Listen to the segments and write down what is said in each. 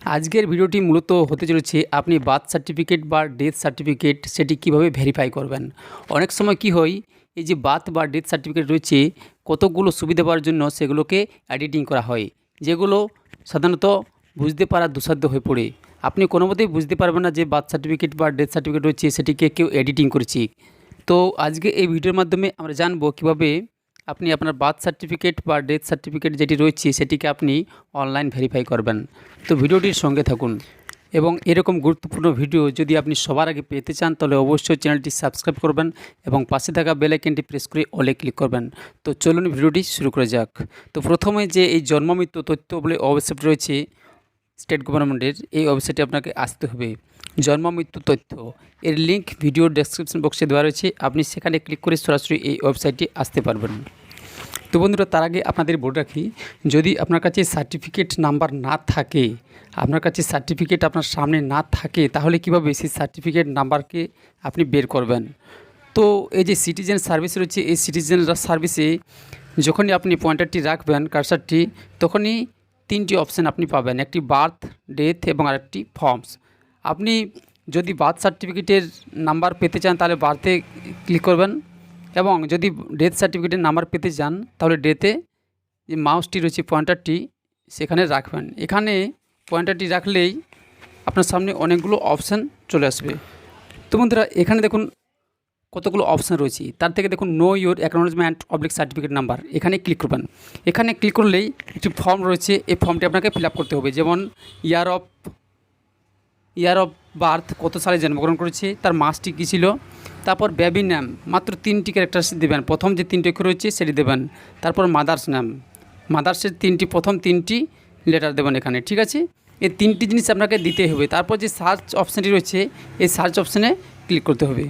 আজকের ভিডিওটি মূলত হতে চলেছে আপনি বার্থ সার্টিফিকেট বা ডেথ সার্টিফিকেট সেটি কিভাবে ভেরিফাই করবেন। অনেক সময় কি হয়, এই যে বার্থ বা ডেথ সার্টিফিকেট রয়েছে কতগুলো সুবিধা পাওয়ার জন্য সেগুলোকে এডিটিং করা হয়, যেগুলো সাধারণত বুঝতে পারা দুঃসাধ্য হয়ে পড়ে। আপনি কোনো মতেই বুঝতে পারবেন না যে বার্থ সার্টিফিকেট বা ডেথ সার্টিফিকেট রয়েছে সেটিকে কেউ এডিটিং করেছে। তো আজকে এই ভিডিওর মাধ্যমে আমরা জানবো কীভাবে আপনি আপনার বার্থ সার্টিফিকেট বা ডেথ সার্টিফিকেট যেটি রয়েছে সেটিকে আপনি অনলাইন ভেরিফাই করবেন। তো ভিডিওটির সঙ্গে থাকুন এবং এরকম গুরুত্বপূর্ণ ভিডিও যদি আপনি সবার আগে পেতে চান তাহলে অবশ্যই চ্যানেলটি সাবস্ক্রাইব করবেন এবং পাশে থাকা বেল আইকনটি প্রেস করে অলে ক্লিক করবেন। তো চলুন ভিডিওটি শুরু করা যাক। তো প্রথমে যে এই জন্ম মৃত্যু তথ্য বলে ওয়েবসাইট রয়েছে স্টেট গভর্নমেন্টের, এই ওয়েবসাইটে আপনাকে আসতে হবে। জন্ম মৃত্যু তথ্য এর লিঙ্ক ভিডিও ডেসক্রিপশন বক্সে দেওয়া রয়েছে, আপনি সেখানে ক্লিক করে সরাসরি এই ওয়েবসাইটে আসতে পারবেন। তো বন্ধুরা, তার আগে আপনাদের বলে রাখি, যদি আপনার কাছে সার্টিফিকেট নাম্বার না থাকে, আপনার কাছে সার্টিফিকেট আপনার সামনে না থাকে, তাহলে কীভাবে সেই সার্টিফিকেট নাম্বারকে আপনি বের করবেন। তো এই যে সিটিজেন সার্ভিস রয়েছে, এই সিটিজেন সার্ভিসে যখনই আপনি পয়েন্টারটি রাখবেন কার্সারটি, তখনই তিনটি অপশান আপনি পাবেন, একটি বার্থ, ডেথ এবং আরেকটি ফর্মস। আপনি যদি বার্থ সার্টিফিকেটের নাম্বার পেতে চান তাহলে বার্থে ক্লিক করবেন, এবং যদি ডেথ সার্টিফিকেটের নাম্বার পেতে চান তাহলে ডেথে যে মাউসটি রয়েছে পয়েন্টারটি সেখানে রাখবেন। এখানে পয়েন্টারটি রাখলেই আপনার সামনে অনেকগুলো অপশান চলে আসবে। তো বন্ধুরা, এখানে দেখুন কতগুলো অপশান রয়েছে, তার থেকে দেখুন no your acknowledgement oblique certificate number, এখানে ক্লিক করবেন। এখানে ক্লিক করলেই একটি ফর্ম রয়েছে, এই ফর্মটি আপনাকে ফিল আপ করতে হবে। যেমন ইয়ার অফ বার্থ, কত সালে জন্মগ্রহণ করেছে, তার মাসটি কী ছিল, তারপর বেবি নাম, মাত্র 3টি ক্যারেক্টার দেবেন, প্রথম যে 3টি অক্ষর রয়েছে সেটি দেবেন। তারপর মাদার্স নাম, মাদার্সের প্রথম 3টি লেটার দেবেন এখানে, ঠিক আছে। এই 3টি জিনিস আপনাকে দিতে হবে। তারপর যে সার্চ অপশানটি রয়েছে, এই সার্চ অপশানে ক্লিক করতে হবে।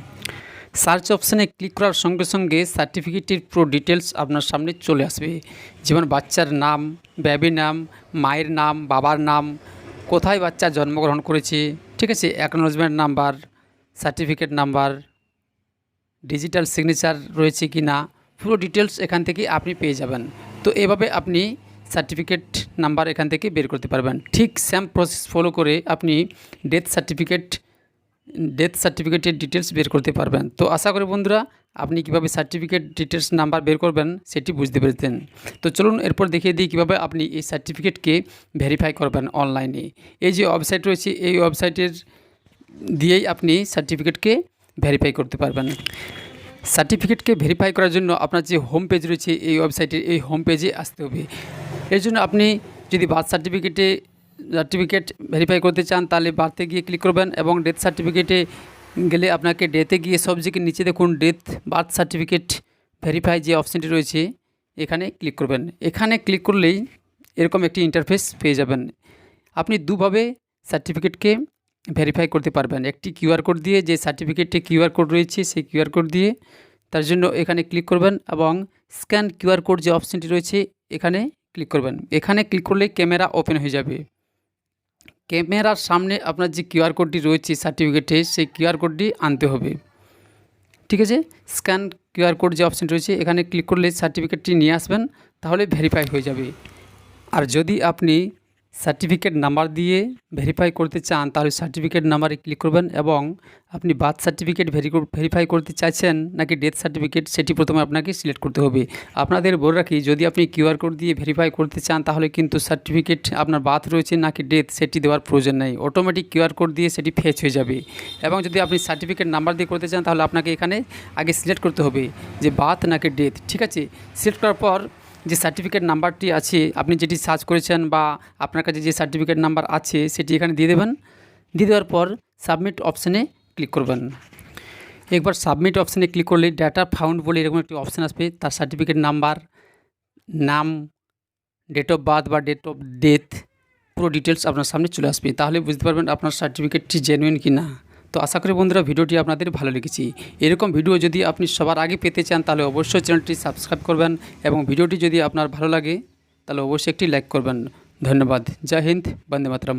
সার্চ অপশানে ক্লিক করার সঙ্গে সঙ্গে সার্টিফিকেটের পুরো ডিটেলস আপনার সামনে চলে আসবে। যেমন বাচ্চার নাম, বেবি নাম, মায়ের নাম, বাবার নাম, কোথায় বাচ্চা জন্মগ্রহণ করেছে, ঠিক আছে, acknowledgement number, certificate number, digital signature রয়েছে কি না, পুরো ডিটেলস এখান থেকে আপনি পেয়ে যাবেন। তো এভাবে আপনি সার্টিফিকেট নাম্বার এখান থেকে বের করতে পারবেন। ঠিক সেম প্রসেস ফলো করে আপনি ডেথ সার্টিফিকেটের ডিটেলস বের করতে পারবেন। তো আশা করি বন্ধুরা আপনি কীভাবে সার্টিফিকেট ডিটেলস নাম্বার বের করবেন সেটি বুঝতে পেরেছেন। তো চলুন এরপর দেখিয়ে দিই কীভাবে আপনি এই সার্টিফিকেটকে ভেরিফাই করবেন অনলাইনে। এই যে ওয়েবসাইট রয়েছে, এই ওয়েবসাইটের দিয়েই আপনি সার্টিফিকেটকে ভেরিফাই করতে পারবেন। সার্টিফিকেটকে ভেরিফাই করার জন্য আপনার যে হোম পেজ রয়েছে এই ওয়েবসাইটের, এই হোম পেজে আসতে হবে। এর জন্য আপনি যদি বার্থ সার্টিফিকেট ভেরিফাই করতে চান তাহলে বার্থে গিয়ে ক্লিক করবেন, এবং ডেথ সার্টিফিকেটে গেলে আপনাকে ডেথে গিয়ে সব জায়গায় নিচে দেখুন বার্থ সার্টিফিকেট ভেরিফাই যে অপশানটি রয়েছে এখানে ক্লিক করবেন। এখানে ক্লিক করলেই এরকম একটি ইন্টারফেস পেয়ে যাবেন। আপনি দুভাবে সার্টিফিকেটকে ভেরিফাই করতে পারবেন, একটি কিউআর কোড দিয়ে, যে সার্টিফিকেটে কিউআর কোড রয়েছে সেই কিউআর কোড দিয়ে। তার জন্য এখানে ক্লিক করবেন এবং স্ক্যান কিউআর কোড যে অপশানটি রয়েছে এখানে ক্লিক করবেন। এখানে ক্লিক করলে ক্যামেরা ওপেন হয়ে যাবে। ক্যামেরার সামনে আপনার যে কিউআর কোডটি রয়েছে সার্টিফিকেটে সেই কিউআর কোডটি আনতে হবে, ঠিক আছে। স্ক্যান কিউআর কোড যে অপশান রয়েছে এখানে ক্লিক করলে সার্টিফিকেটটি নিয়ে আসবেন, তাহলে ভেরিফাই হয়ে যাবে। আর যদি আপনি সার্টিফিকেট নাম্বার দিয়ে ভেরিফাই করতে চান তাহলে সার্টিফিকেট নাম্বারে ক্লিক করবেন, এবং আপনি বার্থ সার্টিফিকেট ভেরিফাই করতে চাইছেন নাকি ডেথ সার্টিফিকেট সেটি প্রথমে আপনাকে সিলেক্ট করতে হবে। আপনাদের বলে রাখি, যদি আপনি কিউআর কোড দিয়ে ভেরিফাই করতে চান তাহলে কিন্তু সার্টিফিকেট আপনার বার্থ রয়েছে নাকি ডেথ সেটি দেওয়ার প্রয়োজন নেই, অটোমেটিক কিউআর কোড দিয়ে সেটি ফেচ হয়ে যাবে। এবং যদি আপনি সার্টিফিকেট নাম্বার দিয়ে করতে চান তাহলে আপনাকে এখানে আগে সিলেক্ট করতে হবে যে বার্থ নাকি ডেথ, ঠিক আছে। সিলেক্ট করার পর যে সার্টিফিকেট নাম্বারটি আছে আপনি যেটি সার্চ করেছেন বা আপনার কাছে যে সার্টিফিকেট নাম্বার আছে সেটি এখানে দিয়ে দেবেন। দিয়ে দেওয়ার পর সাবমিট অপশানে ক্লিক করবেন। একবার সাবমিট অপশানে ক্লিক করলে ডাটা ফাউন্ড বলে এরকম একটি অপশান আসবে, তার সার্টিফিকেট নাম্বার, নাম, ডেট অফ বার্থ বা ডেট অফ ডেথ পুরো ডিটেলস আপনার সামনে চলে আসবে। তাহলে বুঝতে পারবেন আপনার সার্টিফিকেটটি জেনুইন কি না। তো আশা করি বন্ধুরা ভিডিওটি আপনাদের ভালো লেগেছে। এরকম ভিডিও যদি আপনি সবার আগে পেতে চান তাহলে অবশ্যই চ্যানেলটি সাবস্ক্রাইব করবেন, এবং ভিডিওটি যদি আপনার ভালো লাগে তাহলে অবশ্যই একটি লাইক করবেন। ধন্যবাদ। জয় হিন্দ, বন্দে মাতরম।